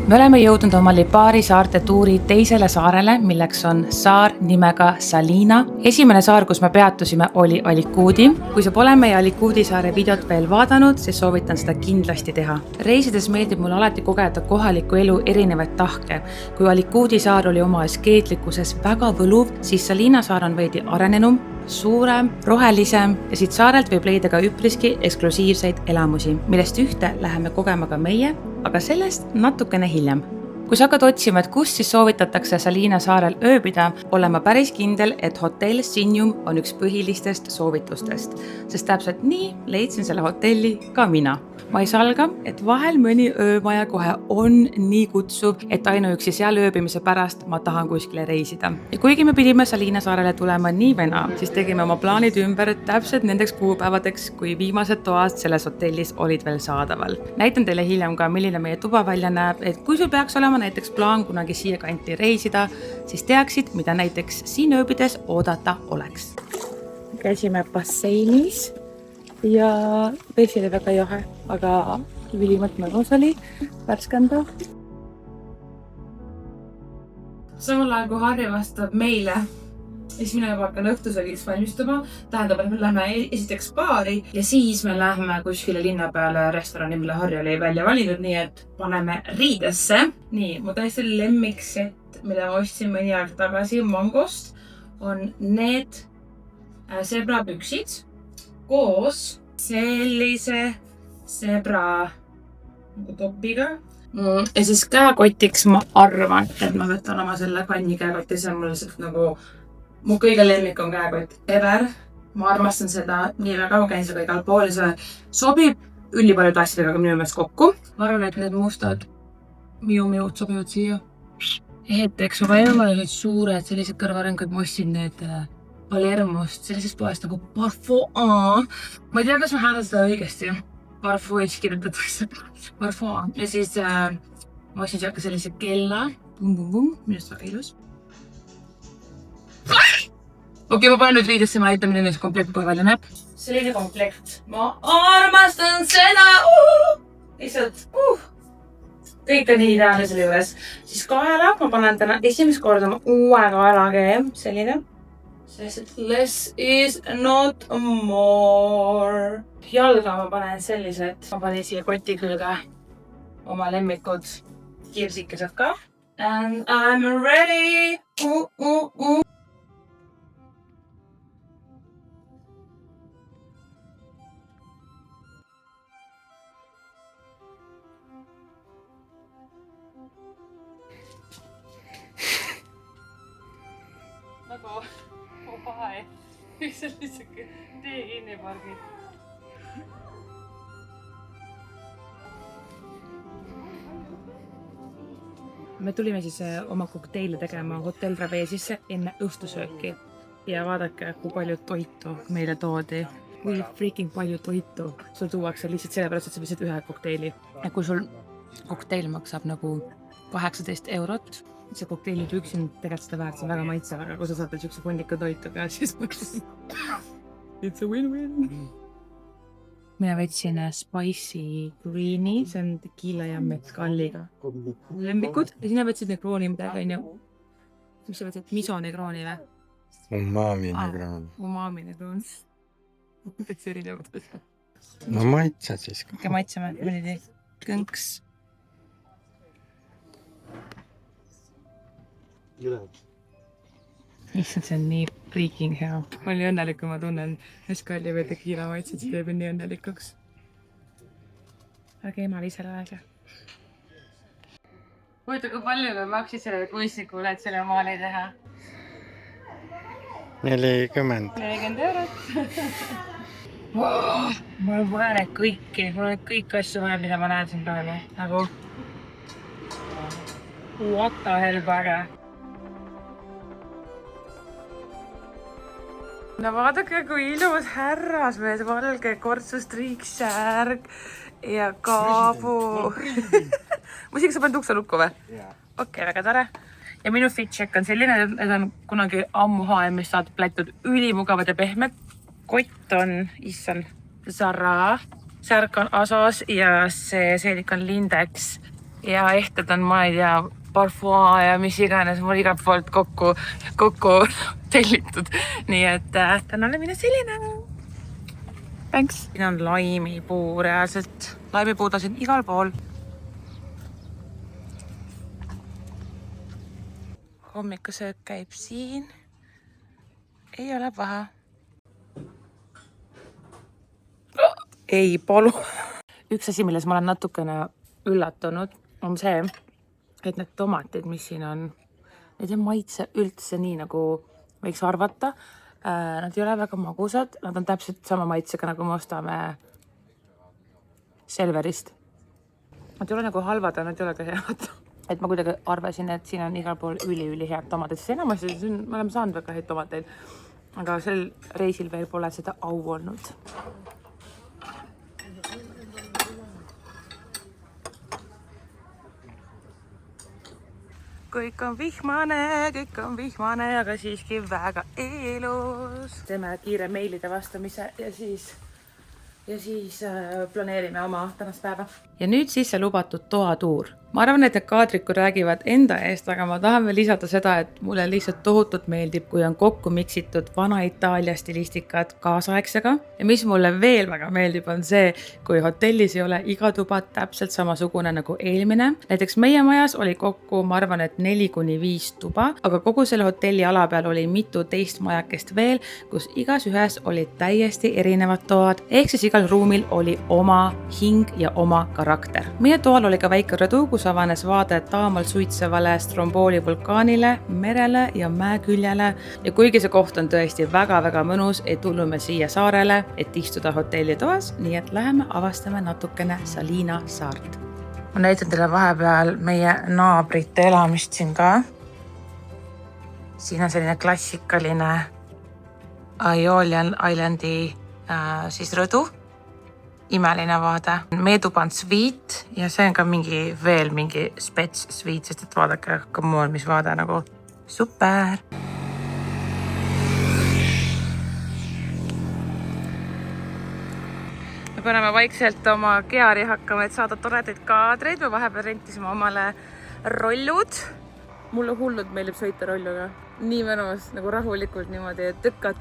Me oleme jõudnud oma Lipari saarte tuuri teisele saarele, milleks on saar nimega Salina. Esimene saar, kus me peatusime, oli Alikudi. Kui sa pole meie Alikudi saare videot veel vaadanud, siis soovitan seda kindlasti teha. Reisides meeldib mulle alati kogeda kohaliku elu erinevaid tahke. Kui Alikudi saar oli oma askeetlikkuses väga võluv, siis Salina saar on veidi arenenum, suurem, rohelisem ja siit saarelt võib leida ka üpriski eksklusiivseid elamusi, millest ühte läheme kogema ka meie, aga sellest natukene hiljem. Kui sa hakkad otsima, et kus siis soovitatakse Salina saarel ööbida, olen ma päris kindel, et hotell Sinium on üks põhilistest soovitustest, sest täpselt nii leidsin selle hotelli ka mina. Ma ei salga, et vahel mõni öömaja kohe on nii kutsuv, et ainuüksi seal ööbimise pärast ma tahan kuskile reisida. Ja kuigi me pidime Salina saarele tulema nii või naa, siis tegime oma plaanid ümber täpselt nendeks kuupäevadeks, kui viimased toad selles hotellis olid veel saadaval. Näitan teile hiljem ka, milline meie tuba välja näeb, et kui sul peaks olema näiteks plaan kunagi siia kanti reisida, siis teaksid, mida näiteks siin ööbides oodata oleks. Käisime basseinis ja vesi oli väga jahe, aga ülimalt mõnus oli, värskendav. Samal ajal kui Harri vastab meile, siis mina juba hakkan õhtusöögiks valmistuma. Tähendab, et me lähme esiteks baari ja siis me lähme kuskile linna peale restorani, mille Harri oli välja valinud, nii et paneme riidesse. Nii, mu täiesti lemmiksett, mida ma ostsin mõni aeg tagasi Mangost, on need zebra püksid koos sellise zebra topiga. Ja siis käekotiks ma arvan, et ma võtan oma selle kanni käekoti, see on mul lihtsalt nagu mu kõige lemmik on käekott ever. Ma armastan seda nii väga, ma käin seda igal pool ja see sobib ülipaljude asjadega minu meelest kokku. Ma arvan, et need mustad miu-miud sobivad siia. Eks ma ei ole need suured sellised kõrvarõngad, ma ostsin need Palermost, sellisest poest nagu Parfum. Ma ei tea, kas ma hääldan seda õigesti. Parfum'is kirjutatakse Parfum. Ja siis ma ostsin siia ka sellise kella. Minust väga ilus. Okei, ma panen nüüd riidesse, ma näitan, milline see komplekt kohe välja näeb. Selline komplekt. Ma armastan seda. Lihtsalt. Kõik on nii ideaalne selle juures. Siis kaela ma panen täna esimest korda oma uue kaelakeem. Selline. Sest less is not more. Jalga ma panen sellised. Ma panen siia koti külge oma lemmikud kirsikesed ka. And I'm ready. Nagu vahe. Üks sellise tee kinni pargid. Me tulime siis oma kokteile tegema Hotel Ravesisse enne õhtusööki. Ja vaadake, kui palju toitu meile toodi. Kui freaking palju toitu sul tuuakse lihtsalt sellepärast, et sa lihtsalt ühe kokteili. Ja kui sul kokteil maksab nagu 18 €, see kokteil nüüd üksi on tegelikult seda väärt, see on väga maitsev, aga kui sa saad siukse hundika toitu ka, siis it's a win-win. Mina võtsin spicy greeni, see on tequila ja mezcalliga. Lemmikud ja sina võtsid nekrooni midagi, on ju? Mis sa võtsid? Miso nekrooni või? Umami nekroon. Umami nekroon. Võtsi erinevad. No maitsed siis ka. Ikka maitseme, mõnidi kõnks. Issand, see on nii freaking hea. Ma olin õnnelik, kui ma tunnen mezcalli või tequila maitset, see teeb nii õnnelikuks. Aga emal ise laega. Huvitav, kui palju me maksid sellele kunstnikule, et selle maali teha? 40 €. Ma olen vaja need kõiki. Mul on kõik asju vaja, mida ma näen siin praegu. Nagu what the hell paga. No vaadake, kui ilus härrasmees, valge kortsustriiksärg ja kaabu. Muidugi sa paned ukse lukku või? Okei, väga tore. Ja minu fit check on selline, et on kunagi ammu H&M-ist saadud plätud ülimugavad ja pehmed. Kott on, Zara, särk on Asos ja see seelik on Lindex. ja ehted on, ma ei tea, parfum ja mis iganes mul igalt poolt kokku tellitud. Nii et täna oli mine selline. Thanks. Siin on laimipuu reaalselt. Laimipuud on siin igal pool. Hommikusöök käib siin. Ei ole paha. Ei palu. Üks asi, milles ma olen natukene üllatunud, on see, et need tomatid, mis siin on, need ei maitse üldse nii, nagu võiks arvata. Nad ei ole väga magusad, nad on täpselt sama maitsega, nagu me ostame Selverist. Nad ei ole nagu halvad, nad ei ole ka head. Et ma kuidagi arvasin, et siin on igal pool üli head tomatid. Sest enamasti me oleme saanud väga häid tomateid, aga sel reisil veel pole seda au olnud. Kõik on vihmane, aga siiski väga ilus. Teeme kiire meilide vastamise ja siis planeerime oma tänast päeva. Ja nüüd siis see lubatud toatuur. Ma arvan, et need kaadrikud räägivad enda eest, aga ma tahan veel lisada seda, et mulle lihtsalt tohutult meeldib, kui on kokku miksitud vana Itaalia stilistikad kaasaegsega. Ja mis mulle veel väga meeldib, on see, kui hotellis ei ole iga tuba täpselt samasugune nagu eelmine. Näiteks meie majas oli kokku, ma arvan, et 4-5 tuba, aga kogu selle hotelli ala peal oli mitu teist majakest veel, kus igas ühes olid täiesti erinevad toad, ehk siis igal ruumil oli oma hing ja oma karakter. Meie toal oli ka väike rõdu, kus avanes vaade taamal suitsevale Stromboli vulkaanile, merele ja mäeküljele. Ja kuigi see koht on tõesti väga-väga mõnus, ei tulnud me siia saarele, et istuda hotelli toas, nii et läheme avastame natukene Salina saart. Ma näitan teile vahepeal meie naabrite elamist siin ka. Siin on selline klassikaline Aeolian Islandi siis rõdu. Imeline vaade. Meie tuba on sviit ja see on ka veel mingi spets sviit, sest et vaadake, come on, mis vaade nagu super. Me paneme vaikselt oma geari hakkama, et saada toredaid kaadreid. Me vahepeal rentisime omale rollud. Mulle hullult meeldib sõita rolluga. Nii mõnus, nagu rahulikult niimoodi, tõkka.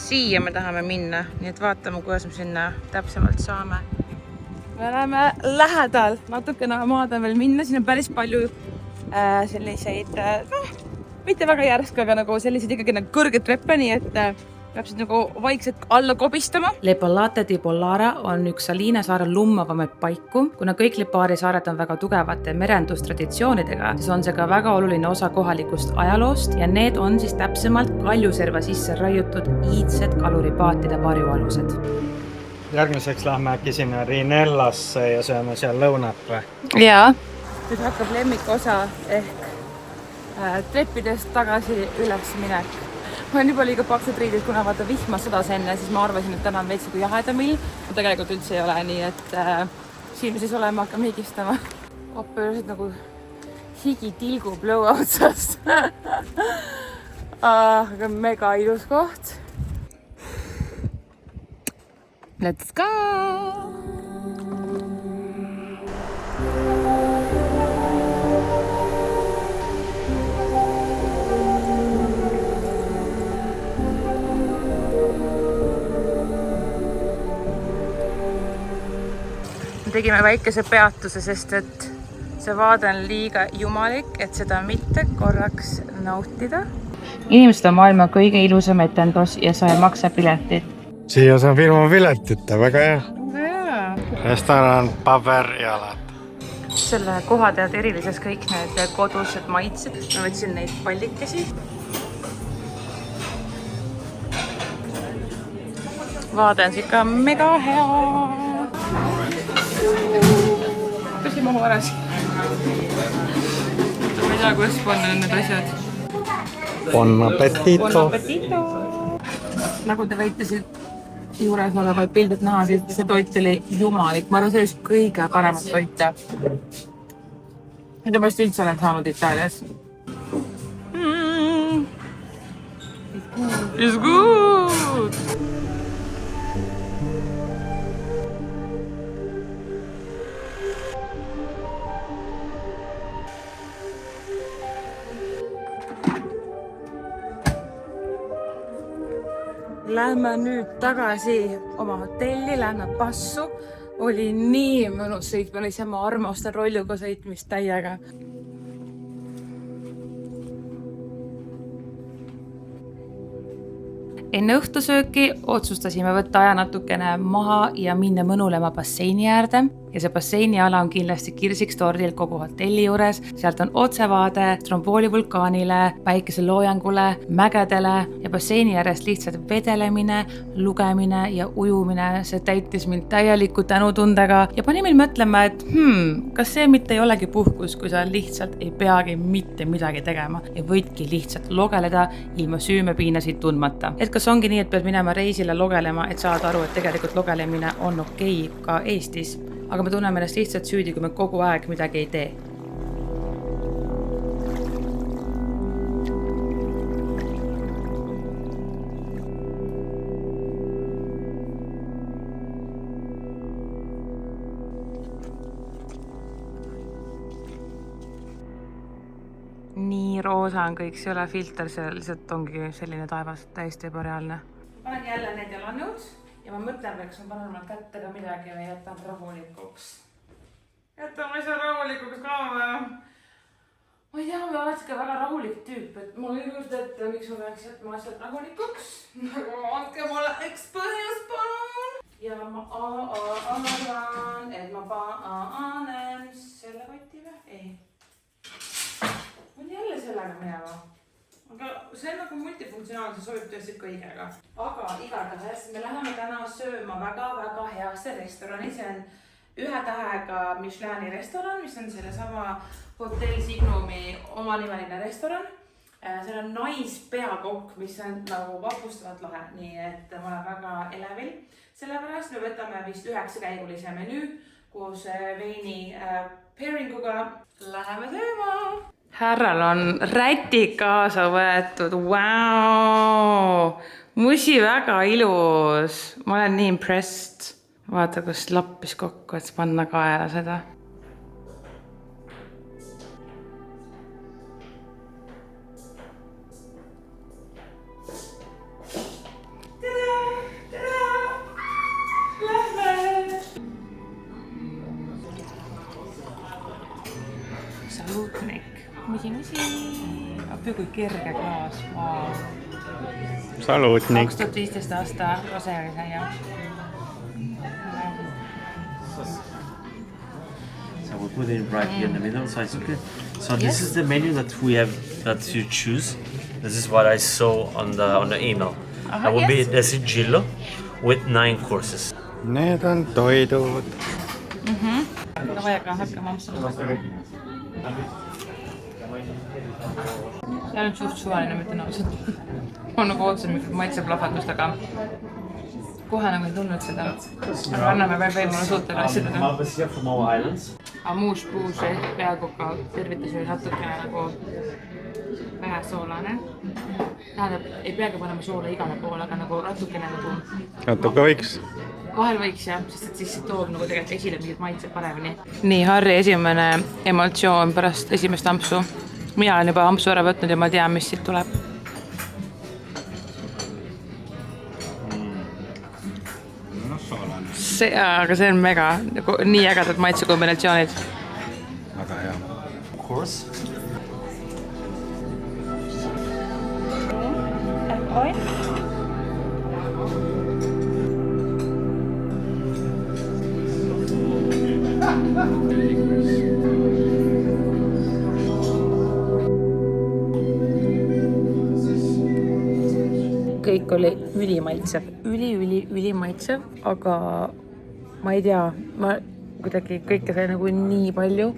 Siia me tahame minna, nii et vaatame, kuidas me sinna täpsemalt saame. Me oleme lähedal, natukene maad on veel minna, siin on päris palju selliseid, mitte väga järsk, aga nagu selliseid ikkagi nagu kõrged treppe, nii et peab siis nagu vaikselt alla kobistama. Le Pollate di Pollara on üks Salina saare lummavamaid paiku. Kuna kõik Lipari saared on väga tugevate merendustraditsioonidega, siis on see ka väga oluline osa kohalikust ajaloost ja need on siis täpsemalt kaljuserva sisse raiutud iidsed kaluripaatide varjualused. Järgmiseks lähme äkki sinna Rinellasse ja sööme seal lõunat või? Jaa. Nüüd hakkab lemmikosa ehk treppidest tagasi üles minek. Ma olen juba liiga paksud riidid, kuna vaata vihma sõdas enne, siis ma arvasin, et täna on veits kui jahedam ilm. Tegelikult üldse ei ole, nii et siin me siis oleme, hakkame higistama. Opperusid nagu higi tilgub lõua otsast. Aga mega ilus koht. Let's go! Tegime väikese peatuse, sest et see vaade on liiga jumalik, et seda mitte korraks nautida. Inimesed on maailma kõige ilusam etendus ja sa ei maksa piletit. Siia saab ilma piletita, väga hea. Restoran paberjalad. Selle koha tead erilises kõik need kodused maitsed. Ma võtsin neid pallikesi. vaade on ikka mega hea. Kas ei mahu ära siin? Ma ei tea, kuidas panna need asjad. Bon appetito. Bon appetito. Nagu te võite siit juures olevaid pildid näha, see toit oli jumalik. Ma arvan, see oli kõige paremat toita. Mida ma just üldse olen saanud Itaalias. It's good! Lähme nüüd tagasi oma hotelli, lähme passu. Oli nii mõnus sõitma, ma armastan rolluga sõitmist täiega. Enne õhtusööki otsustasime võtta aja natukene maha ja minna mõnulema basseini äärde. Ja see basseini ala on kindlasti kirsiks tordil kogu hotelli juures. Sealt on otsevaade Stromboli vulkaanile, päikeseloojangule, mägedele ja basseini äärest lihtsalt vedelemine, lugemine ja ujumine. See täitis mind täieliku tänutundega ja pani meil mõtlema, et kas see mitte ei olegi puhkus, kui sa lihtsalt ei peagi mitte midagi tegema ja võidki lihtsalt logeleda ilma süümepiinasid tundmata. Et kas ongi nii, et pead minema reisile logelema, et saada aru, et tegelikult logelemine on okei ka Eestis. Aga me tunneme ennast lihtsalt süüdi, kui me kogu aeg midagi ei tee. Nii roosa on kõik, see ei ole filter, see lihtsalt ongi selline taevas, täiesti ebareaalne. Panen jälle need jalanõud. Ja ma mõtlen, kas ma panen oma kättega midagi või jätan rahulikuks. Jätan asja rahulikuks ka või? Ma ei tea, ma olen ka väga rahulik tüüp, et ma ei juurde ette, miks ma peaks jätma asjad rahulikuks. Aga andke mulle üks põhjus, palun. Ja ma arvan, et ma panen selle koti või? Ei. Ma olen jälle sellega minema. Aga see on nagu multifunktsionaalse sobib tõesti kõigega. Aga igatahes me läheme täna sööma väga-väga heasse restorani. See on 1 tähega Michelini restoran, mis on selle sama Hotel Signumi omanimeline restoran. Seal on naispeakokk, mis on nagu vapustavalt lahe. Nii et ma olen väga elevil. Sellepärast me võtame vist 9-käigulise menüü koos veini pairinguga. Läheme sööma! Härral on rätid kaasa võetud, wow! Musi väga ilus, ma olen nii impressed. Vaata, kus lappis kokku, et panna kaela seda. Salutnik. Musi. Appi kui kerge klaas. Wow. Salutnik. 2015 aasta roseerisaia. So we put it right here in the middle, so it's okay. So this is the menu that we have that you choose. This is what I saw on the email. That will be the sigillo with 9 courses. Need on toidud. Davai, aga hakkame ampsama. See on suht suvaline, ma ütlen ausalt. Ma nagu ootasin mingit maitseplahvatust, aga kohe nagu ei tulnud seda. Aga anname veel mulle suutele asjadele. Amouche-pouche ehk peakoka tervitus oli natukene nagu vähe soolane. Tähendab, ei peagi panema soola igale poole, aga nagu natukene nagu... Natuke võiks. Vahel võiks jah, sest et siis toob nagu tegelikult esile mingid maitsed paremini. Nii, Harri esimene emotsioon pärast esimest ampsu. Mina olen juba ampsu ära võtnud ja ma tean, mis siit tuleb. Aga see on mega, nii ägedad maitsekombinatsioonid. Väga hea. Course. kõik oli ülimaitsev, ülimaitsev, aga ma ei tea, ma kuidagi kõike sai nagu nii palju,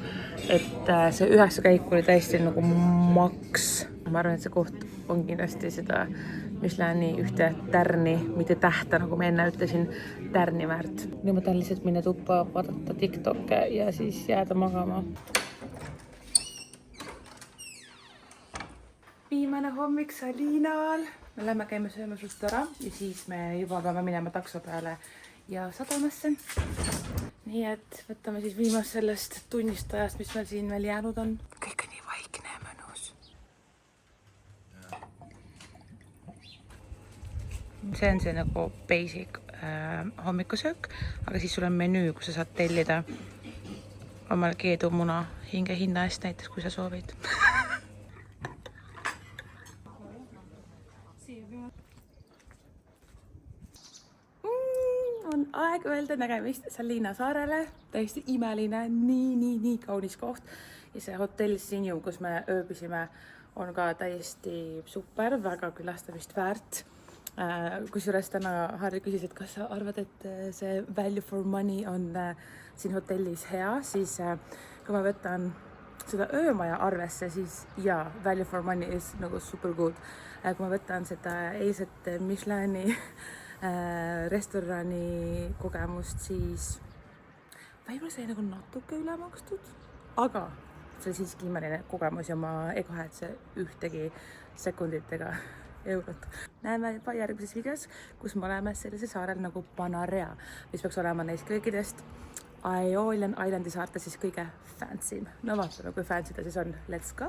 et see 9 käiku oli täiesti nagu maks. Ma arvan, et see koht on kindlasti seda Michelini ühte tärni, mitte tähte, nagu ma enne ütlesin, tärni väärt. Nüüd ma tahan lihtsalt minna tuppa, vaadata TikTok'e ja siis jääda magama. Viimane hommik Salinal. Me lähme käime söömas just ära ja siis me juba peame minema takso peale ja sadamasse. Nii et võtame siis viimast sellest tunnist ajast, mis meil siin veel jäänud on. Kõik on nii vaikne ja mõnus. See on see nagu basic hommikusöök, aga siis sul on menüü, kus sa saad tellida omal keedumuna hinge hinna eest näiteks, kui sa soovid. On aeg öelda nägemist Salina saarele, täiesti imeline, nii kaunis koht ja see hotell Sinu, kus me ööbisime, on ka täiesti super, väga külastamist väärt. Kusjuures täna Harri küsis, et kas sa arvad, et see value for money on siin hotellis hea, siis kui ma võtan seda öömaja arvesse, siis jaa, value for money is nagu super good. Kui ma võtan seda eilset Michelini restorani kogemust, siis võib-olla see nagu natuke üle makstud, aga see oli siiski imeline kogemus ja ma ei kahetse ühtegi sekundit ega eurot. Näeme juba järgmises videos, kus me oleme sellise saarel nagu Panarea, mis peaks olema neist kõikidest Aeolian Islandi saarte siis kõige fancy. No vaatame, kui fancy ta siis on. Let's go!